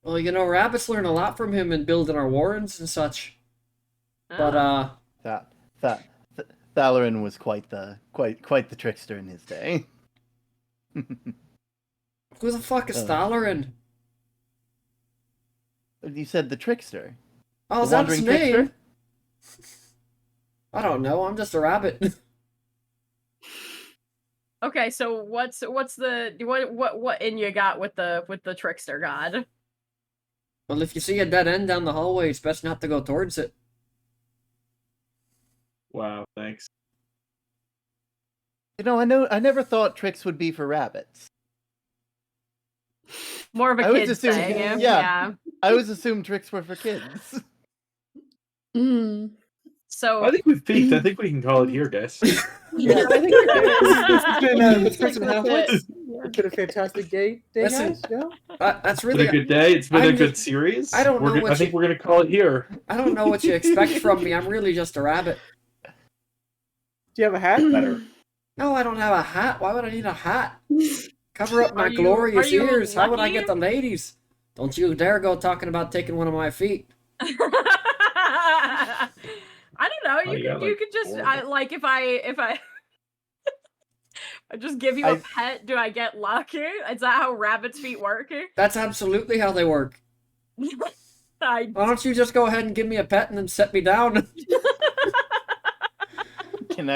Well, rabbits learn a lot from him in building our warrens and such. But, Oh. That that Thalarin was quite the trickster in his day. who the fuck is Uh, Thalarin? You said the trickster. Oh, The is that his wandering trickster? name? I don't know, I'm just a rabbit. Okay, so what's the what in you got with the trickster god? Well, if you see a dead end down the hallway, it's best not to go towards it. Wow, thanks. I never thought tricks would be for rabbits. More of a I always kid assumed- thing. yeah. I always assumed tricks were for kids. So I think we've peaked. I think we can call it here, guys. Yeah, I think this has been That's Halfwits. it. It's been a fantastic day, Listen, guys. Yeah. That's It's been really... a good day. It's been I'm a good just- series. I don't know what I think we're gonna call it here. I don't know what you expect from me. I'm really just a rabbit. Do you have a hat? Better. No, I don't have a hat. Why would I need a hat? Cover up my Are you glorious ears. How would I lucky? get the ladies? Don't you dare go talking about taking one of my feet. I don't know. Oh, You yeah, could like, you could just horrible. like if I I just give you a pet, do I get lucky? Is that how rabbit's feet work? That's absolutely how they work. I Why don't you just go ahead and give me a pet and then set me down? Can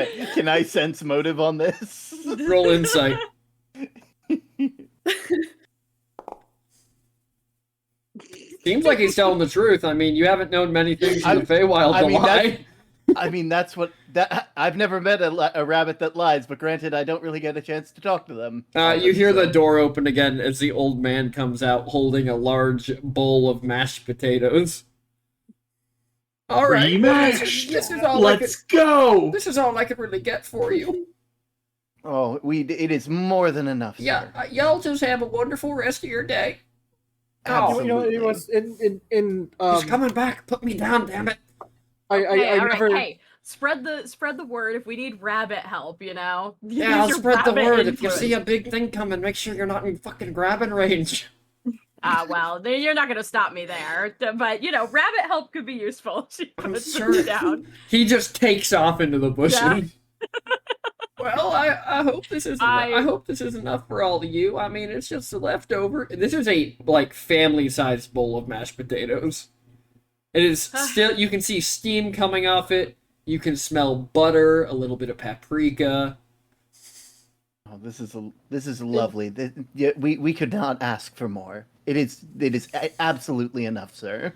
I sense motive on this? Roll insight. Seems like he's telling the truth. I mean, you haven't known many things in the Feywild I to mean, lie. that's what I've never met a rabbit that lies, but granted, I don't really get a chance to talk to them. You hear So- the door open again as the old man comes out holding a large bowl of mashed potatoes. All right, Rematch. this is all I could, Let's go. this is all I could really get for you. Oh, it is more than enough. Yeah, Sir. y'all just have a wonderful rest of your day. Absolutely. It was in He's coming back. Put me down, damn it. I all right, never. hey, spread the word if we need rabbit help, you know? Yeah, Use I'll your spread the rabbit word. If you influence. see a big thing coming, make sure you're not in fucking grabbing range. Well, then you're not gonna stop me there. But rabbit help could be useful. She I'm puts sure. it down. He just takes off into the bushes. Yeah. Well, I hope this is I hope this is enough for all of you. I mean, it's just a leftover. This is a family-sized bowl of mashed potatoes. It is still. You can see steam coming off it. You can smell butter, a little bit of paprika. Oh, this is lovely. Yeah, we could not ask for more. It is absolutely enough, sir.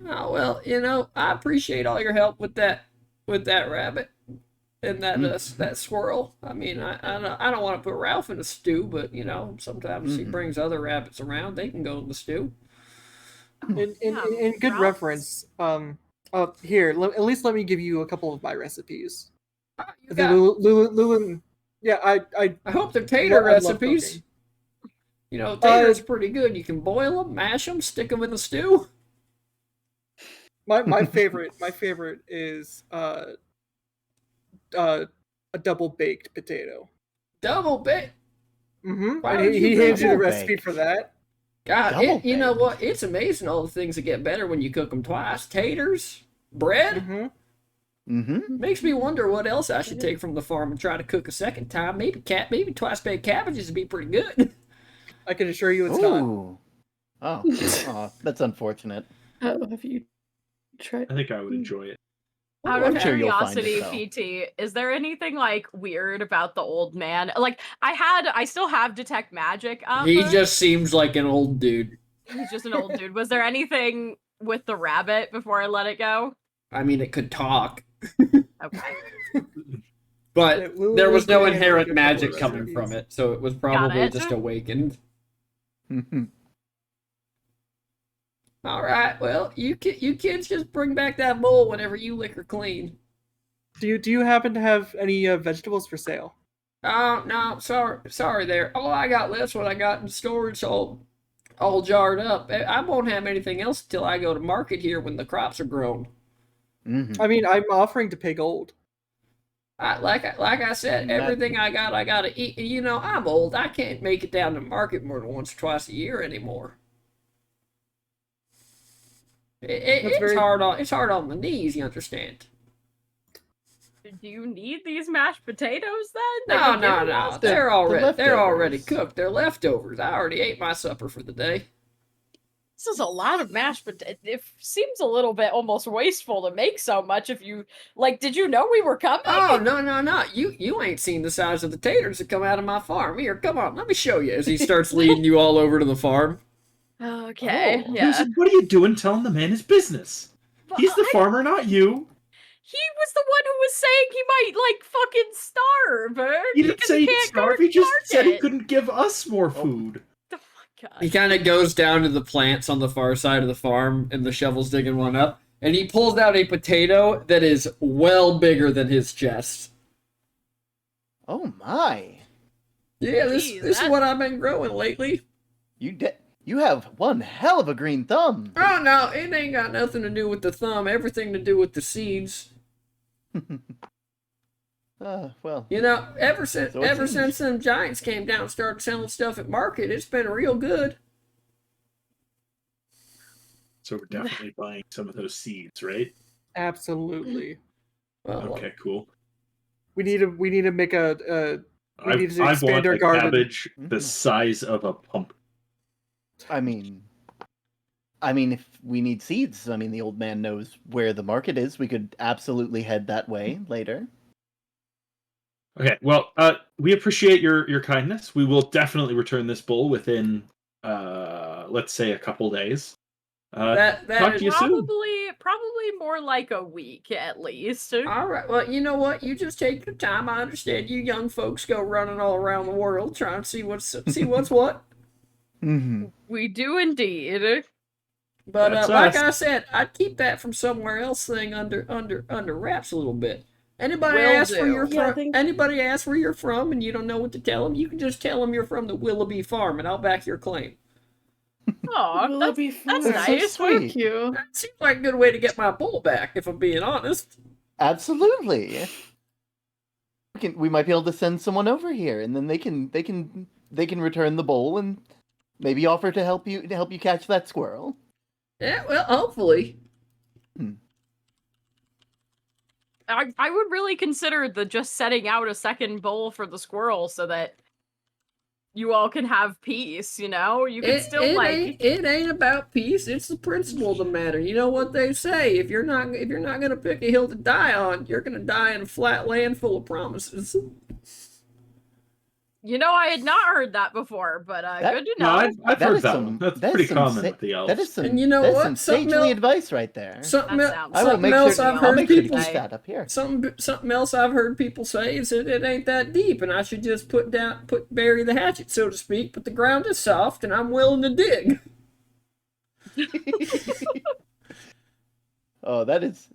Oh well, I appreciate all your help with that rabbit and that squirrel. I mean, I don't want to put Ralph in a stew, but sometimes he brings other rabbits around. They can go in the stew. In good Ralph's- reference, here, at least let me give you a couple of my recipes. You The got- Lulin, yeah, I I hope they're tater I love recipes. cooking. Tater's pretty good. You can boil them, mash them, stick them in the stew. my favorite is a double baked potato. Double bit. Mm-hmm. Why And would he you hands you the double recipe bake? for that. God, Double you know baked. what? It's amazing all the things that get better when you cook them twice. Taters, bread. Mm-hmm. Mm-hmm. Makes me wonder what else I should take from the farm and try to cook a second time. Maybe twice baked cabbages would be pretty good. I can assure you it's not. Ooh. Oh, that's unfortunate. Oh, have you tried? I think I would enjoy it. Out I'm of sure you'll find curiosity, it, PT, is there anything weird about the old man? Like I still have detect magic up. He just seems like an old dude. He's just an old dude. Was there anything with the rabbit before I let it go? I mean, it could talk, Okay. but Yeah, we'll- there was we'll no bring in inherent a couple of magic coming recipes. from it, so it was probably it. just awakened. Mhm. All right, well, you kids just bring back that bowl whenever you lick her clean. Do you happen to have any vegetables for sale? Oh no, sorry there. All I got left's what I got in storage, all jarred up. I won't have anything else until I go to market here when the crops are grown. Mhm. I mean, I'm offering to pay gold. Like I said, That- everything I gotta eat. I'm old. I can't make it down to market more than once or twice a year anymore. It's very- hard on the knees, you understand? Do you need these mashed potatoes then? No, They've been no, given no. us? They're already leftovers. cooked. They're leftovers. I already ate my supper for the day. This is a lot of mashed potatoes. It seems a little bit almost wasteful to make so much if you... Like, did you know we were coming? Oh, no, no, no. You ain't seen the size of the taters that come out of my farm. Here, come on, let me show you. As he starts leading you all over to the farm. Okay, Oh. yeah. Susan, what are you doing telling the man his business? But He's the farmer, not you. He was the one who was saying he might, like, fucking starve. He didn't because say he'd can't go starve. to He the just said he market. couldn't give us more food. Oh my god. He kind of goes down to the plants on the far side of the farm, and the shovel's digging one up. And he pulls out a potato that is well bigger than his chest. Oh my! Yeah, Jeez, this is what I've been growing lately. You have one hell of a green thumb. Oh no, it ain't got nothing to do with the thumb. Everything to do with the seeds. Well. You know, ever since So it seems. since them giants came down and started selling stuff at market, it's been real good. So we're definitely buying some of those seeds, right? Absolutely. Well, Okay, cool. We need to make a we need to I expand want our a garden. cabbage the Mhm. size of a pumpkin. I mean, if we need seeds, I mean, the old man knows where the market is. We could absolutely head that way later. Okay, well, we appreciate your kindness. We will definitely return this bowl within, let's say, a couple days. that talk is to you soon. Probably more like a week at least. all right. Well, you know what? You just take your time. I understand you young folks go running all around the world trying to see what's what. Mm-hmm. We do indeed. But That's like us. I said, I'd keep that from somewhere else thing under wraps a little bit. Anybody Will asks where do. you're Yeah, from? thank- Anybody asks where you're from, and you don't know what to tell them, you can just tell them you're from the Willoughby Farm, and I'll back your claim. Aw, Willoughby that's Farm. That's so nice. sweet. Thank you. That seems like a good way to get my bull back, if I'm being honest. Absolutely. We might be able to send someone over here, and then they can return the bowl and maybe offer to help you catch that squirrel. Yeah, well, hopefully. I would really consider just setting out a second bowl for the squirrel so that you all can have peace, you know? You can still it ain't about peace. It's the principle of the matter. You know what they say: if you're not gonna pick a hill to die on, you're gonna die in a flat land full of promises. You know, I had not heard that before, but good to No, know. I've That heard is that some- one. That's that is pretty some common sa- with the elves. That is some. And you know that's what? some Something sagely else- advice right there. Something, That sounds I will something make else sure. I've I'll heard make sure to people keep that up here. something else I've heard people say is that it ain't that deep, and I should just bury the hatchet, so to speak. But the ground is soft, and I'm willing to dig. Oh, that's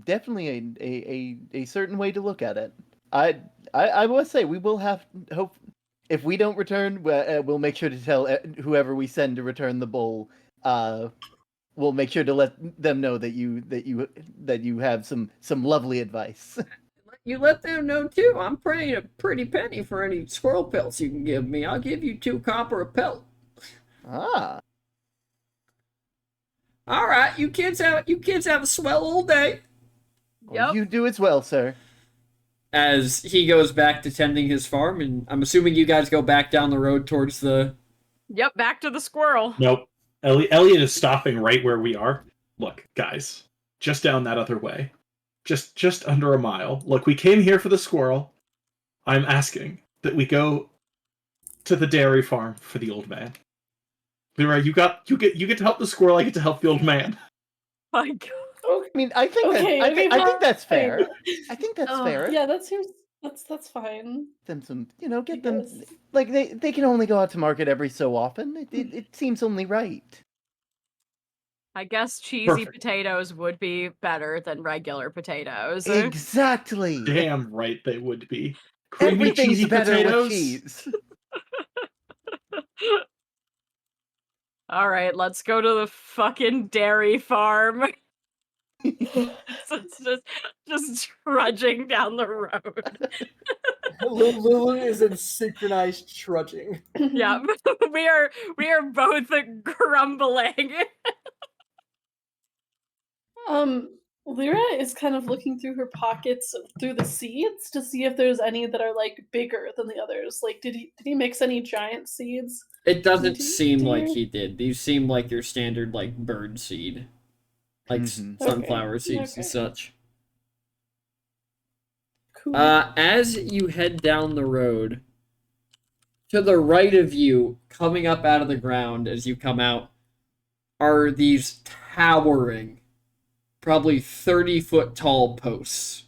definitely a certain way to look at it. I must say we will have hope. If we don't return, we'll make sure to tell whoever we send to return the bowl. We'll make sure to let them know that you have some lovely advice. You let them know too. I'm paying a pretty penny for any squirrel pelts you can give me. I'll give you 2 copper a pelt. Ah, All right, you kids have a swell old day. well, Yep. you do as well, sir. As he goes back to tending his farm, and I'm assuming you guys go back down the road towards the. Yep, back to the squirrel. Nope. Elliot is stopping right where we are. Look, guys, just down that other way. Just under a mile. Look, we came here for the squirrel. I'm asking that we go to the dairy farm for the old man. Leroy, you get to help the squirrel, I get to help the old man. My God. I mean, I think Okay, I okay, think that's fine. fair. I think that's Oh, fair. Yeah, that seems that's fine. Them some, get I them guess. like they can only go out to market every so often. It seems only right. I guess cheesy Perfect. potatoes would be better than regular potatoes. Exactly. Damn right they would be. Creamy Everything's cheesy better potatoes. with cheese. All right, let's go to the fucking dairy farm. So it's just trudging down the road. Lulu is in synchronized trudging. Yeah, we are both grumbling. Lyra is kind of looking through her pockets through the seeds to see if there's any that are like bigger than the others. Like, did he mix any giant seeds? It doesn't Do- seem do like you- he did. These seem like your standard like bird seed, like Mhm. sunflower seeds okay. and such. Cool. As you head down the road, to the right of you, coming up out of the ground as you come out, are these towering, probably 30-foot tall posts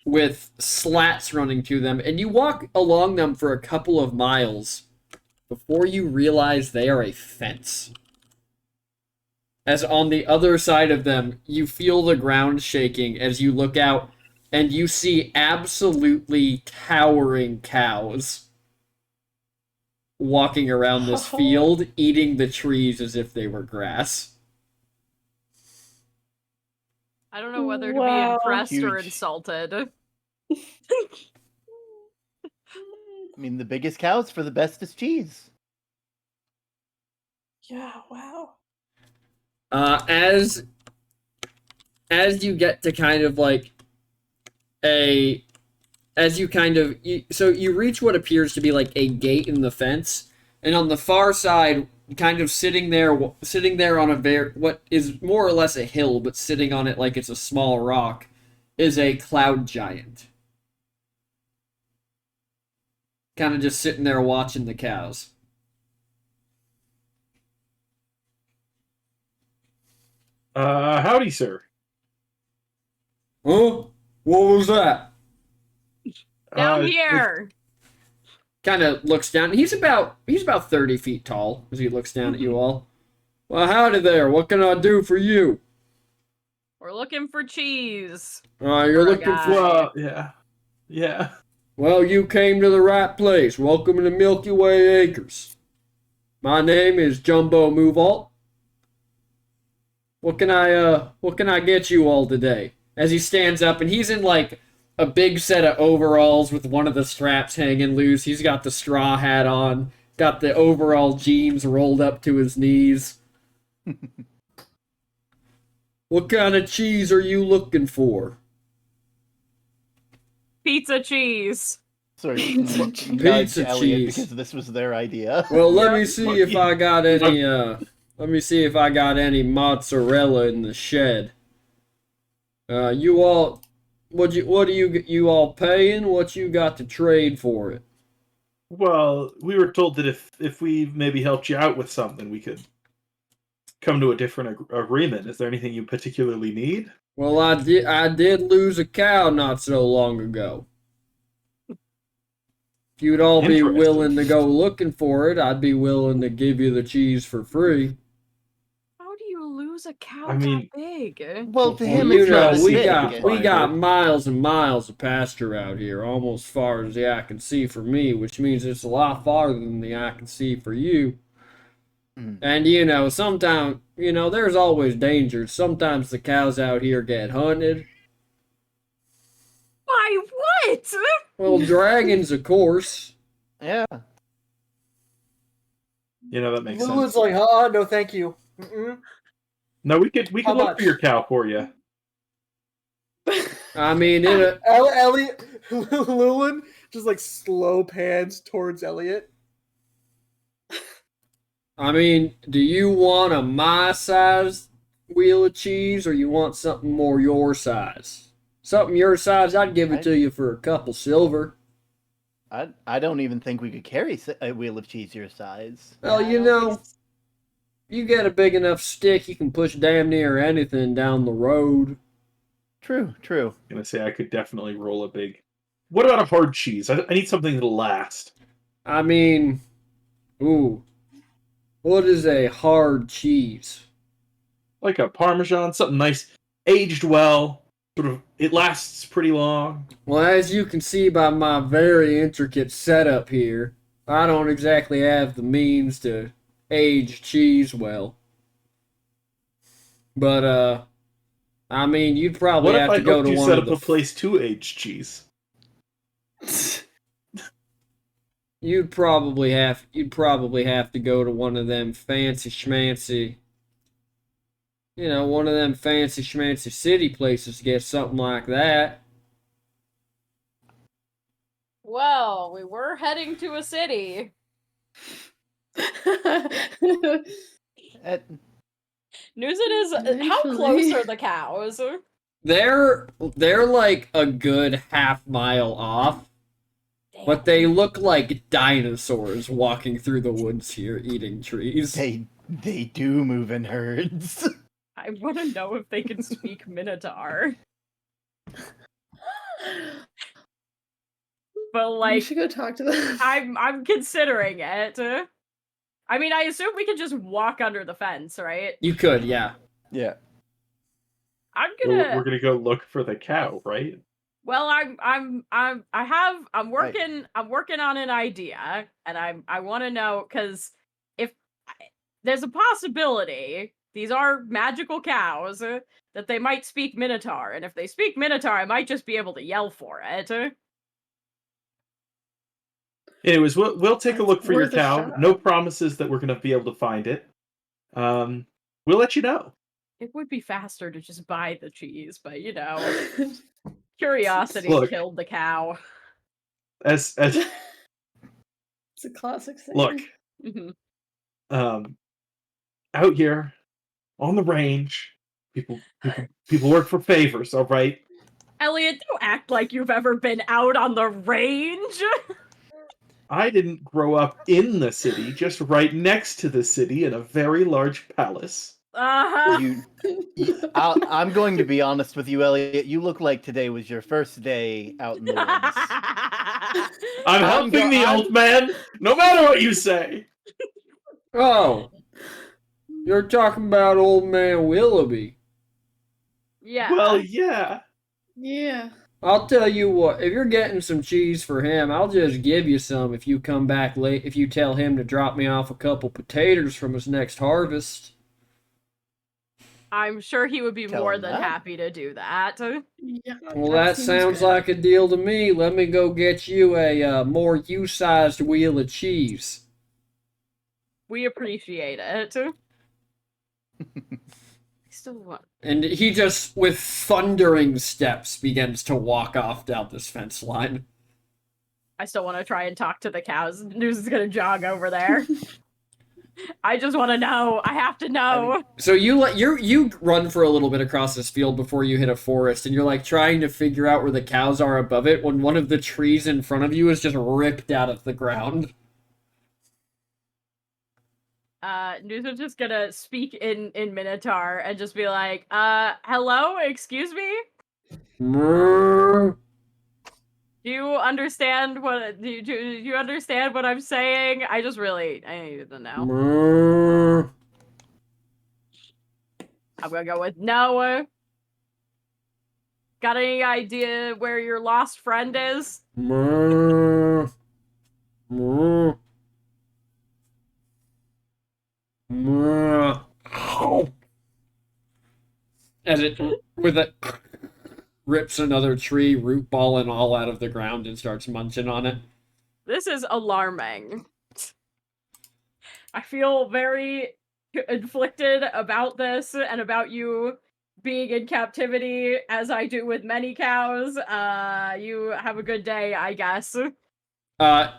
with slats running to them, and you walk along them for a couple of miles before you realize they are a fence. As on the other side of them, you feel the ground shaking as you look out, and you see absolutely towering cows walking around this field, eating the trees as if they were grass. I don't know whether to be Wow. impressed or Huge. insulted. I mean, the biggest cows for the bestest cheese. Yeah, wow. As you get to kind of like so you reach what appears to be like a gate in the fence, and on the far side, kind of sitting there on what is more or less a hill, but sitting on it like it's a small rock, is a cloud giant. Kind of just sitting there watching the cows. Howdy, sir. Huh? What was that? Down Uh, here. Kind of looks down. He's about 30 feet tall as he looks down at you all. Well, howdy there. What can I do for you? We're looking for cheese. You're For a looking guy. for. Well, yeah. Yeah. Well, you came to the right place. Welcome to Milky Way Acres. My name is Jumbo Moovalt. What can I get you all today? As he stands up, and he's in like a big set of overalls with one of the straps hanging loose. He's got the straw hat on, got the overall jeans rolled up to his knees. What kind of cheese are you looking for? Pizza cheese. Sorry, Pizza nudge Elliot cheese. because this was their idea. Well, let Yeah. me see if I got any. Let me see if I got any mozzarella in the shed. You all, what are you all paying? What you got to trade for it? Well, we were told that if we maybe helped you out with something, we could come to a different agreement. Is there anything you particularly need? Well, I did lose a cow not so long ago. If you'd all be Interesting. willing to go looking for it, I'd be willing to give you the cheese for free. How do you lose a cow I mean- that big? Well, to him, You it's know, not as we big. got miles and miles of pasture out here, almost far as the eye can see for me, which means it's a lot farther than the eye can see for you. Mm. And sometimes, there's always dangers. Sometimes the cows out here get hunted. Why, what? Well, dragons, of course. Yeah. That makes Lulu's sense. like, no, thank you. Mm-mm. No, we could How look much? for your cow for you. I mean, Elliot, Lulin just like slow pans towards Elliot. do you want a my size wheel of cheese, or you want something more your size? Something your size, I'd give it to you for a couple silver. I don't even think we could carry a wheel of cheese your size. Well, I don't think you get a big enough stick, you can push damn near anything down the road. True. I'm gonna say I could definitely roll a big. What about a hard cheese? I need something that'll last. What is a hard cheese? Like a Parmesan, something nice, aged well. Sort of, it lasts pretty long. Well, as you can see by my very intricate setup here, I don't exactly have the means to age cheese well. But, you'd probably What if have I to go helped to you one set of up the... a place to age cheese? you'd probably have to go to one of them fancy schmancy, one of them fancy schmancy city places to get something like that. Well, we were heading to a city. Newson is. How close are the cows? They're like a good half-mile off, but they look like dinosaurs walking through the woods here, eating trees. They do move in herds. I want to know if they can speak Minotaur. But like, you should go talk to them. I'm considering it. I mean, I assume we could just walk under the fence, right? You could, yeah. Yeah. We're gonna go look for the cow, right? Well, I'm working on an idea, and I want to know, because if there's a possibility these are magical cows that they might speak Minotaur, and if they speak Minotaur, I might just be able to yell for it. Anyways, we'll take a look for your Worth a cow. shot. No promises that we're gonna be able to find it. We'll let you know. It would be faster to just buy the cheese, but curiosity Look. killed the cow. As It's a classic thing. look, Mhm. out here on the range, people work for favors. All right. Elliot, don't act like you've ever been out on the range. I didn't grow up in the city, just right next to the city in a very large palace. Uh-huh. I'm going to be honest with you, Elliot. You look like today was your first day out in the woods. I'm helping the old man, no matter what you say. Oh, you're talking about old man Willoughby. Yeah. Well, yeah. Yeah. I'll tell you what, if you're getting some cheese for him, I'll just give you some if you come back late, if you tell him to drop me off a couple potatoes from his next harvest. I'm sure he would be Tell more him than that. happy to do that. Yeah. Well, that seems sounds good. like a deal to me. Let me go get you a more you-sized wheel of cheese. We appreciate it. Still want. And he just, with thundering steps, begins to walk off down this fence line. I still want to try and talk to the cows. News is gonna jog over there. I just want to know. I have to know. So you run for a little bit across this field before you hit a forest, and you're like trying to figure out where the cows are above it when one of the trees in front of you is just ripped out of the ground. News is just gonna speak in Minotaur and just be like, hello, excuse me? Mrrr. Do you understand what do you understand what I'm saying? I need to know. Mrrr. I'm gonna go with no. Got any idea where your lost friend is? Mrrr. Mrrr. Mrrr. Ow. As it rips another tree, root ball and all, out of the ground and starts munching on it. This is alarming. I feel very inflicted about this and about you being in captivity, as I do with many cows. You have a good day, I guess. As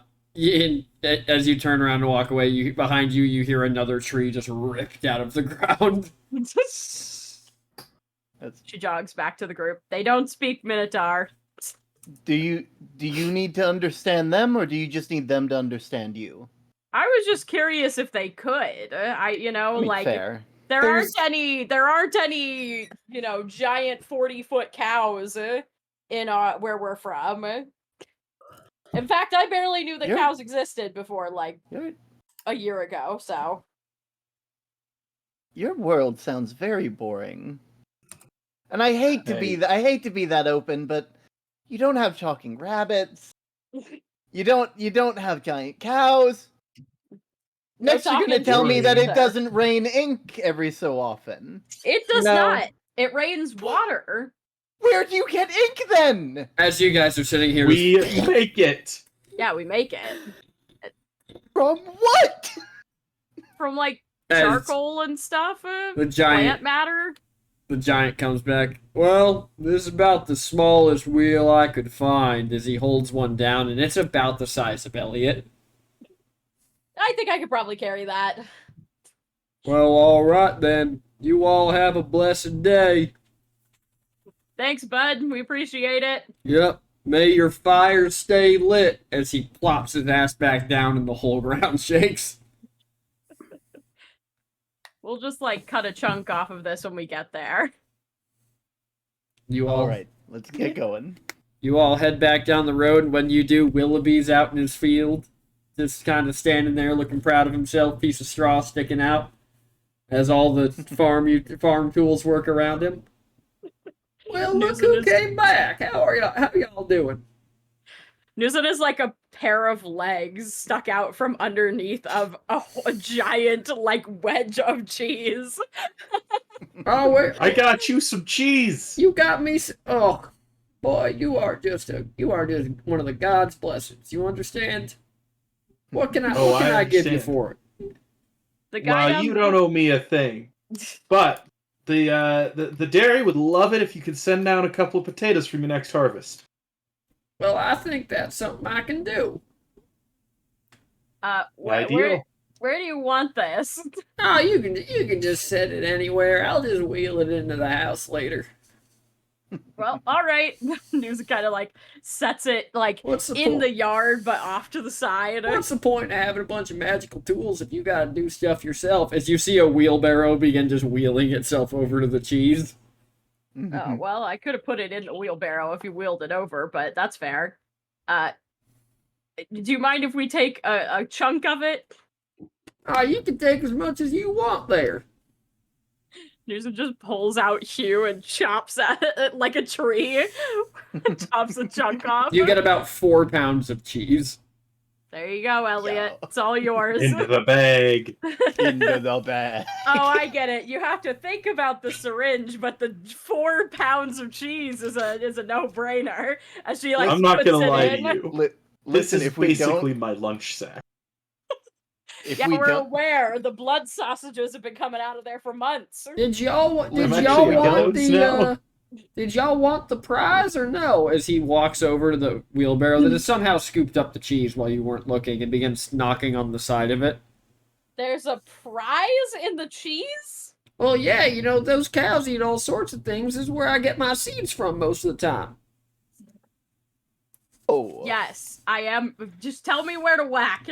you turn around and walk away, behind you, you hear another tree just ripped out of the ground. She jogs back to the group. They don't speak Minotaur. Do you need to understand them, or do you just need them to understand you? I was just curious if they could. I mean, like fair. there aren't any, giant 40-foot cows in where we're from. In fact, I barely knew that cows existed before a year ago. So your world sounds very boring. And I hate to be that open, but you don't have talking rabbits. You don't have giant cows. Next, you're going to tell me that it doesn't rain ink every so often. It does not. It rains water. Where do you get ink then? As you guys are sitting here, we make it. Yeah, we make it. From what? From like As charcoal and stuff. the giant Plant matter. The giant comes back. Well, this is about the smallest wheel I could find as he holds one down, and it's about the size of Elliot. I think I could probably carry that. Well, alright then. You all have a blessed day. Thanks, bud. We appreciate it. Yep. May your fire stay lit as he plops his ass back down and the whole ground shakes. We'll just like cut a chunk off of this when we get there. All right, let's get going. You all head back down the road, and when you do, Willoughby's out in his field, just kind of standing there looking proud of himself, piece of straw sticking out, as all the farm tools work around him. Well, look who came back. How y'all doing? Newson is like a pair of legs stuck out from underneath of a giant like wedge of cheese. Oh, wait. I got you some cheese. You got me. Oh, boy, you are just one of the God's blessings. You understand? What can I give you understand. for it? The guy Well, you don't owe me a thing, but the dairy would love it if you could send down a couple of potatoes for your next harvest. Well, I think that's something I can do. where do you want this? Oh, you can just set it anywhere. I'll just wheel it into the house later. Well, all right. Newson kind of like sets it like What's the in point? the yard, but off to the side. What's the point of having a bunch of magical tools if you gotta do stuff yourself? As you see a wheelbarrow begin just wheeling itself over to the cheese. Oh, well, I could have put it in the wheelbarrow if you wheeled it over, but that's fair. Do you mind if we take a chunk of it? Oh, you can take as much as you want there. Newsom just pulls out Hugh and chops at it like a tree. Chops a chunk off. You get about 4 pounds of cheese. There you go, Elliot. Yo. It's all yours. Into the bag. Into the bag. Oh, I get it. You have to think about the syringe, but the 4 pounds of cheese is a no-brainer. As she like I'm not puts gonna it lie in. to you. Listen, This is if we basically don't, my lunch sack. if Yeah, we we're don't, aware the blood sausages have been coming out of there for months. Did y'all want actually now. did y'all want the prize or no? As he walks over to the wheelbarrow that has somehow scooped up the cheese while you weren't looking and begins knocking on the side of it. There's a prize in the cheese? Well, yeah, you know, those cows eat all sorts of things. This is where I get my seeds from most of the time. oh, Yes, I am. Just tell me where to whack.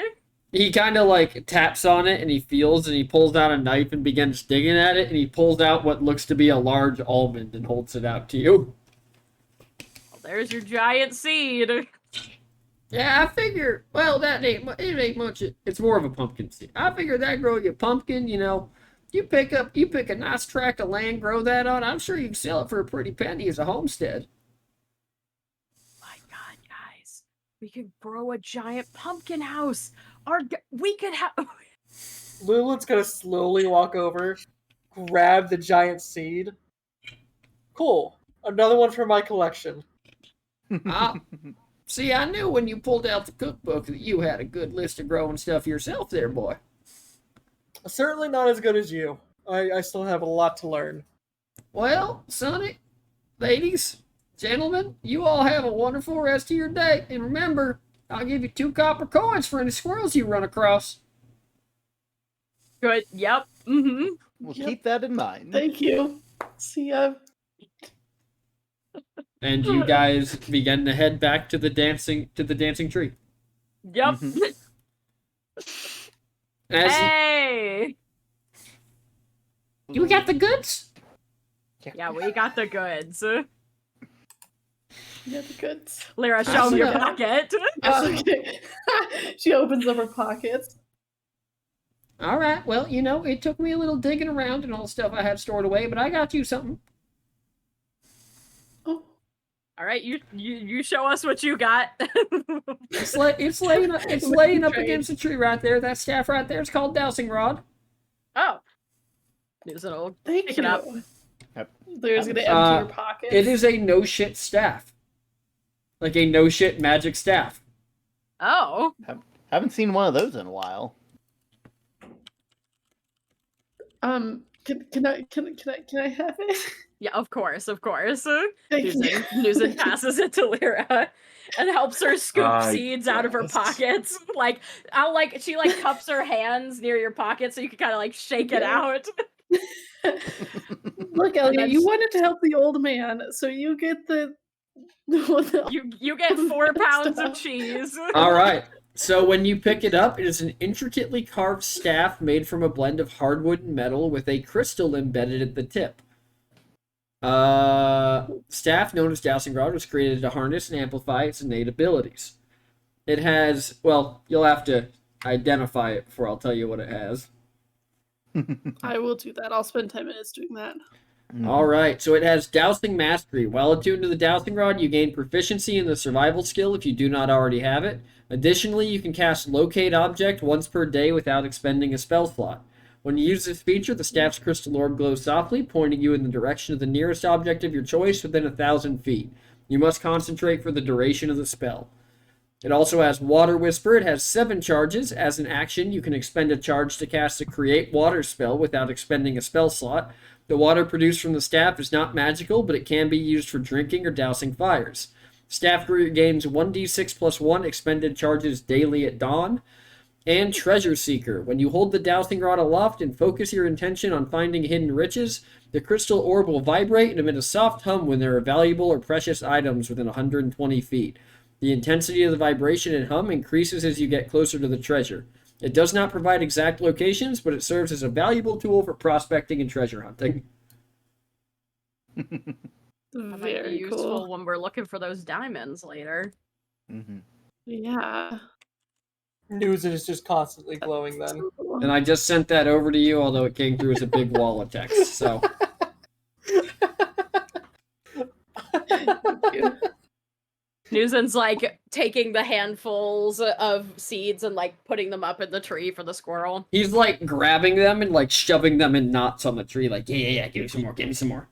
He kind of like taps on it and he feels and he pulls out a knife and begins digging at it and he pulls out what looks to be a large almond and holds it out to you. Well, there's your giant seed. Yeah, I figure, well, it ain't much. It's more of a pumpkin seed. I figure that grow you pumpkin, you know, you pick a nice tract of land, grow that on. I'm sure you can sell it for a pretty penny as a homestead. My God, guys, we could grow a giant pumpkin house. We could have. Lulin's gonna slowly walk over, grab the giant seed. Cool. Another one for my collection. See, I knew when you pulled out the cookbook that you had a good list of growing stuff yourself there, boy. Certainly not as good as you. I still have a lot to learn. Well, Sonny, ladies, gentlemen, you all have a wonderful rest of your day. And remember, I'll give you 2 copper coins for any squirrels you run across. Good. Yep. Mm-hmm. we'll Yep. keep that in mind. Thank you. See ya. And you guys begin to head back to the dancing tree. Yep. Mhm. As Hey. you got the goods? Yeah, we got the goods. Yeah, the goods. Lyra, show me your Awesome. pocket. Okay. She opens up her pockets. All right. Well, you know, it took me a little digging around and all the stuff I had stored away, but I got you something. Oh, All right, you show us what you got. It's laying up against the tree right there. That staff right there is called dowsing rod. Oh. There's an old. thank Pick you. it up. Yep. There's gonna empty Uh, her pockets. It is a no shit staff, like a no shit magic staff. Oh. Haven't seen one of those in a while. Can I have it? Yeah, of course. Thank you. Nuzin passes it to Lyra and helps her scoop seeds out of her yes. pockets. She cups her hands near your pocket so you can kind of shake it Yeah. out. Look, Elliot, you wanted to help the old man, so you get the You get 4 pounds of stuff. cheese. All right. So when you pick it up, it is an intricately carved staff made from a blend of hardwood and metal with a crystal embedded at the tip. Staff, known as Dowsing Rod, was created to harness and amplify its innate abilities. It has, well, you'll have to identify it before I'll tell you what it has. I will do that. I'll spend 10 minutes doing that. All right, so it has Dowsing Mastery. While attuned to the Dowsing Rod, you gain proficiency in the survival skill if you do not already have it. Additionally, you can cast Locate Object once per day without expending a spell slot. When you use this feature, the staff's crystal orb glows softly, pointing you in the direction of the nearest object of your choice within 1,000 feet. You must concentrate for the duration of the spell. It also has Water Whisper. It has 7 charges. As an action, you can expend a charge to cast a Create Water spell without expending a spell slot. The water produced from the staff is not magical, but it can be used for drinking or dousing fires. Staff gains 1d6 plus 1 expended charges daily at dawn. And Treasure Seeker. When you hold the dowsing rod aloft and focus your intention on finding hidden riches, the crystal orb will vibrate and emit a soft hum when there are valuable or precious items within 120 feet. The intensity of the vibration and hum increases as you get closer to the treasure. It does not provide exact locations, but it serves as a valuable tool for prospecting and treasure hunting. That might be Very useful cool. when we're looking for those diamonds later. Yeah. Nuzin is just constantly glowing then. So cool. And I just sent that over to you, although it came through as a big wall of text. So Thank you. Nuzin's taking the handfuls of seeds and putting them up in the tree for the squirrel. he's grabbing them and shoving them in knots on the tree. Yeah, give me some more, give me some more.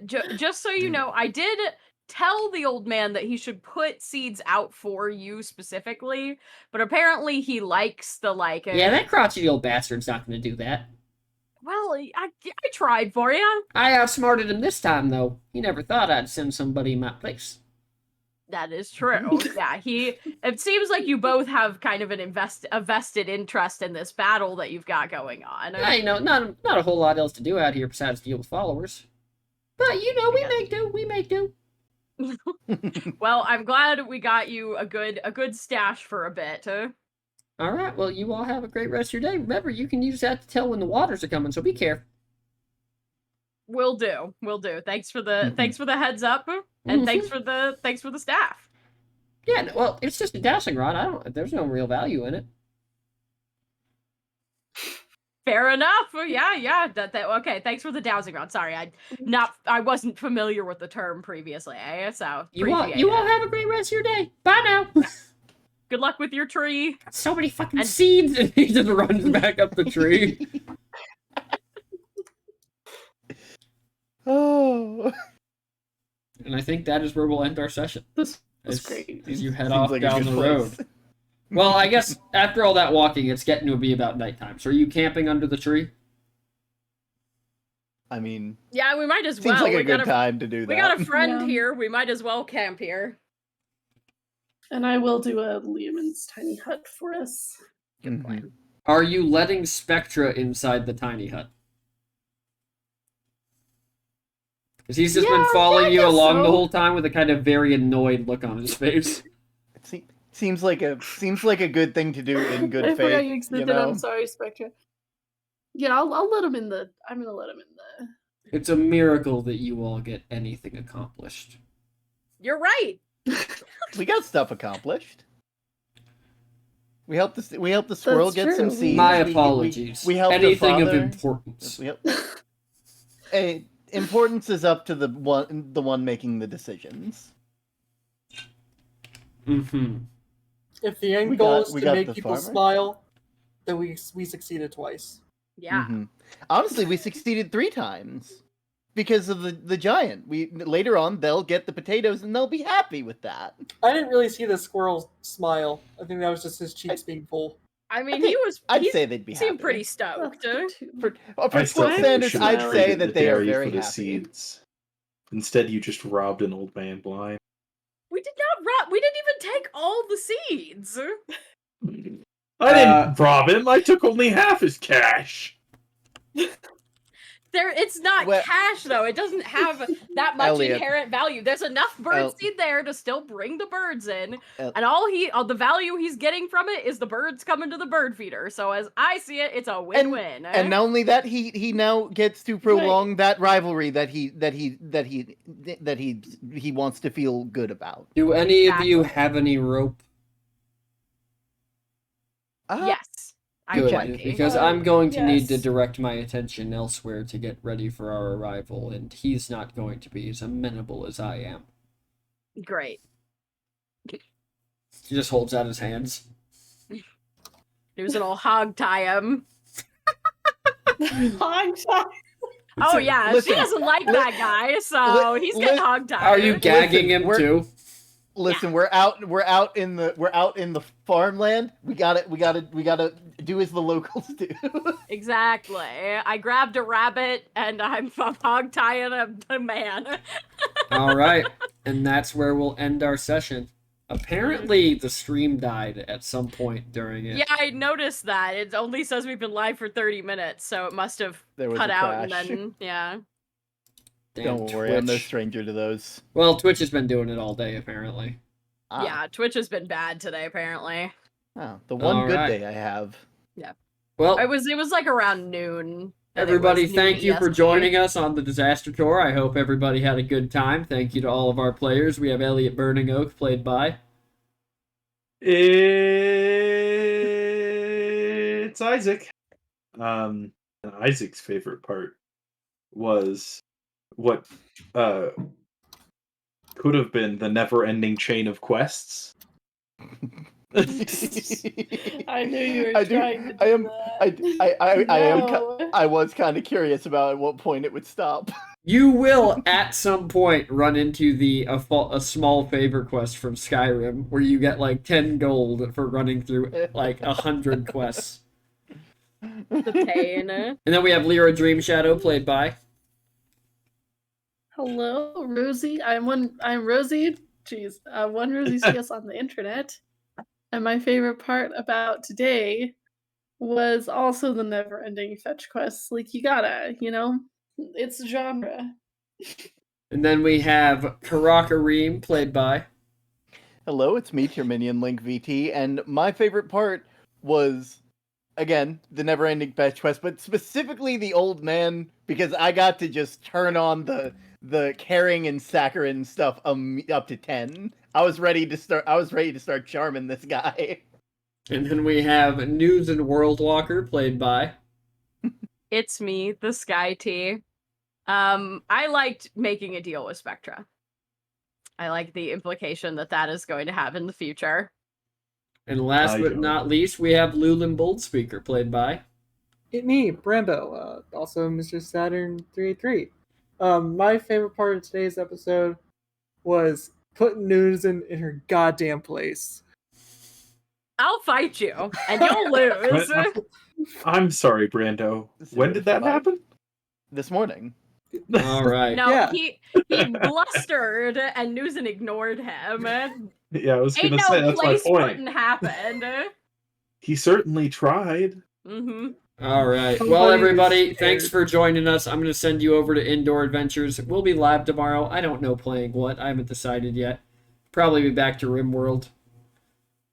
Just so you know, I did tell the old man that he should put seeds out for you specifically, but apparently he likes the Yeah, that crotchety old bastard's not going to do that. Well, I tried for you. I outsmarted him this time, though. He never thought I'd send somebody in my place. That is true. Yeah, it seems like you both have kind of a vested interest in this battle that you've got going on. I know, not a whole lot else to do out here besides deal with followers. But, we make do. Well, I'm glad we got you a good stash for a bit. All right, well, you all have a great rest of your day. Remember, you can use that to tell when the waters are coming, so be careful. Will do. Thanks for the heads up, and thanks for the staff. Yeah, well, it's just a dowsing rod. There's no real value in it. Fair enough. Yeah. Okay. Thanks for the dowsing rod. Sorry, I wasn't familiar with the term previously. So You all have a great rest of your day. Bye now. Good luck with your tree. Got so many fucking seeds, and he just runs back up the tree. Oh. And I think that is where we'll end our session. This was great. As you head Seems off like a down good the place. road. Well, I guess after all that walking, it's getting to be about nighttime. So are you camping under the tree? I mean, Yeah, we might as well. seems like We a good got time to do that. We got a friend Yeah. here. We might as well camp here. And I will do a Lehman's tiny hut for us. Good plan. Are you letting Spectra inside the tiny hut? Because he's just been Yeah, following I you guess along the so. whole time with a kind of very annoyed look on his face. Seems like a good thing to do in good I forgot faith. you You existed. know? I'm sorry, Spectra. Yeah, I'll let him in the. I'm gonna let him in the. It's a miracle that you all get anything accomplished. You're right. We got stuff accomplished. We helped the squirrel That's get some true. seeds. My We- apologies. We helped Anything the of father. importance. We helped- Hey, importance is up to the one making the decisions. Mm-hmm. If the end We goal got- is we to got make the people farmer. smile, then we succeeded twice. Yeah. Mhm. Honestly, we succeeded 3 times. because of the giant. Later on they'll get the potatoes and they'll be happy with that. I didn't really see the squirrel smile. I think that was just his cheeks being full. I mean, I'd say they'd be seemed happy. pretty stoked. For I still Twitch think you standards, should I'd have say traded that the they are dairy very for the happy. seeds. Instead, you just robbed an old man blind. We did not rob. We didn't even take all the seeds. I didn't rob him. I took only half his cash. It's not Well- cash though. It doesn't have that much Elliot. inherent value. There's enough birdseed there to still bring the birds in, and all the value he's getting from it is the birds coming to the bird feeder. So as I see it, it's a win-win. And not only that, he now gets to prolong that rivalry that he wants to feel good about. Do any of you have any rope? Yes, I Good, would be. because I'm going to need to yes. direct my attention elsewhere to get ready for our arrival, and he's not going to be as amenable as I am. Great. He just holds out his hands. There's an old hog tie him. Hog tie. Oh yeah, Listen, she doesn't like that guy, so he's getting hog tied. Are you gagging him we're- too? Listen, we're out in the farmland. We gotta do as the locals do. Exactly. I grabbed a rabbit and I'm hog tying a man. All right, and that's where we'll end our session. Apparently, the stream died at some point during it. Yeah, I noticed that. It only says we've been live for 30 minutes, so it must have There was cut a out and crash. then yeah. Damn Don't worry, I'm no Twitch. stranger to those. Well, Twitch has been doing it all day, apparently. Yeah, Twitch has been bad today apparently. Oh, the one All good right. day I have. Well, It was like around noon. everybody, thank you for joining us on the Disaster Tour. I hope everybody had a good time. Thank you to all of our players. We have Elliot Burning Oak, played by... It's Isaac. And Isaac's favorite part was what could have been the never-ending chain of quests. I knew you were I do- trying to do I am- that. I was kind of curious about at what point it would stop. You will, at some point, run into a small favor quest from Skyrim, where you get, 10 gold for running through, 100 quests. The pain. And then we have Lyra Dream Shadow, played by... Hello, Rosie. I'm Rosie. Jeez, one Rosie CS on the internet. And my favorite part about today was also the never-ending fetch quests. You gotta, it's genre. And then we have Karakareem, played by... Hello, it's me, your minion Link VT, and my favorite part was, again, the never-ending fetch quest, but specifically the old man, because I got to just turn on the caring and saccharine stuff up to 10. I was ready to start charming this guy. And then we have News and World Walker, played by... It's me, the Sky Tea. I liked making a deal with Spectra. I like the implication that is going to have in the future. And last but not least, we have Lulin Boldspeaker, played by... It me, Brambo, also Mr. Saturn 383. My favorite part of today's episode was putting news in her goddamn place. I'll fight you, and you'll lose. I'm sorry, Brando. When did that happen? This morning. All right. No, Yeah. he blustered, and Newson ignored him. Yeah, I was Ain't gonna no say that's my place point. putting happened. He certainly tried. Mm-hmm. All right. Somebody Well, was everybody, scared. thanks for joining us. I'm going to send you over to Indoor Adventures. We'll be live tomorrow. I don't know playing what. I haven't decided yet. Probably be back to RimWorld.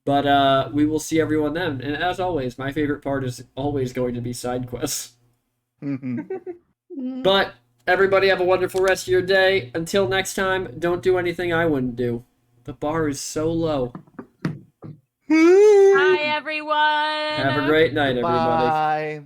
But we will see everyone then. And as always, my favorite part is always going to be side quests. But everybody have a wonderful rest of your day. Until next time, don't do anything I wouldn't do. The bar is so low. Hi, everyone. Have a great night, everybody. Bye.